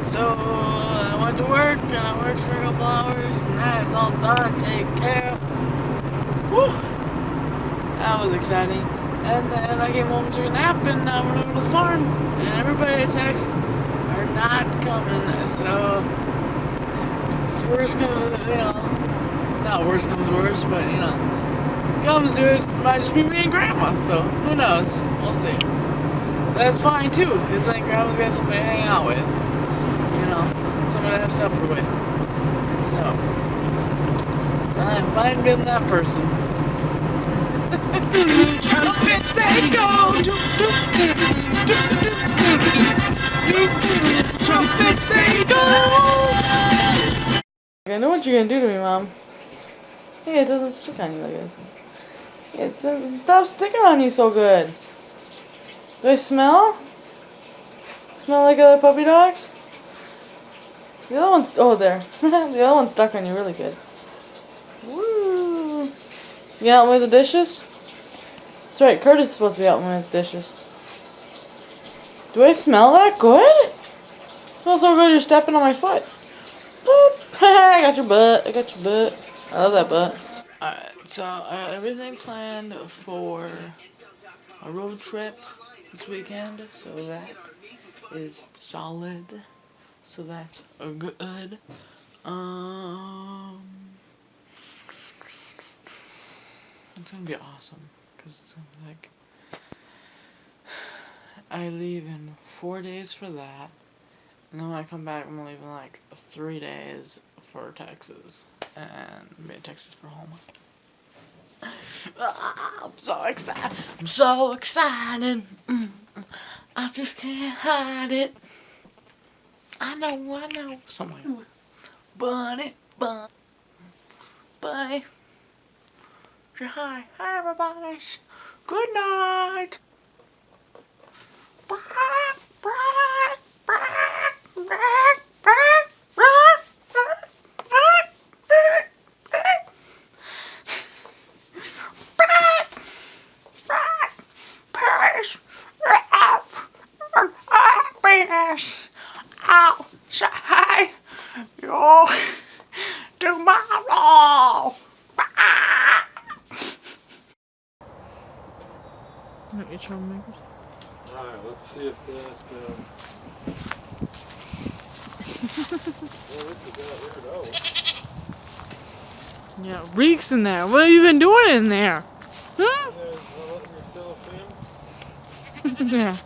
So I went to work and I worked for a couple hours and that is all done, taken care of. Whew! That was exciting. And then I came home, took a nap, and I went over to the farm. And everybody I text are not coming. So it's worst comes, not worst comes worst, but comes to it, might just be me and Grandma. So who knows? We'll see. That's fine too, because then Grandma's got somebody to hang out with. Somebody to have supper with. So, I'm fine being that person. Trumpets they go! Trumpets they go! I know what you're gonna do to me, Mom. Hey, it doesn't stick on you like this. It doesn't stop sticking on you so good. Do I smell? Smell like other puppy dogs? The other one's, oh there. The other one's stuck on you really good. Woo! You helping with the dishes? That's right, Curtis is supposed to be helping with the dishes. Do I smell that good? It smells so good you're stepping on my foot. Boop! I got your butt. I got your butt. I love that butt. Alright, so I got everything planned for a road trip this weekend, so that is solid. So that's good. It's gonna be awesome because it's gonna be like I leave in 4 days for that, and then when I come back, I'm gonna leave in like 3 days for Texas, and be in Texas for home. I'm so excited! I'm so excited! I just can't hide it. I know. Something like Bunny. Say hi. Hi, everybody. Good night. I'll say you tomorrow. Look at your makers. Alright, let's see if that, oh, Yeah, reeks in there. What have you been doing in there? Huh? yeah, Yeah.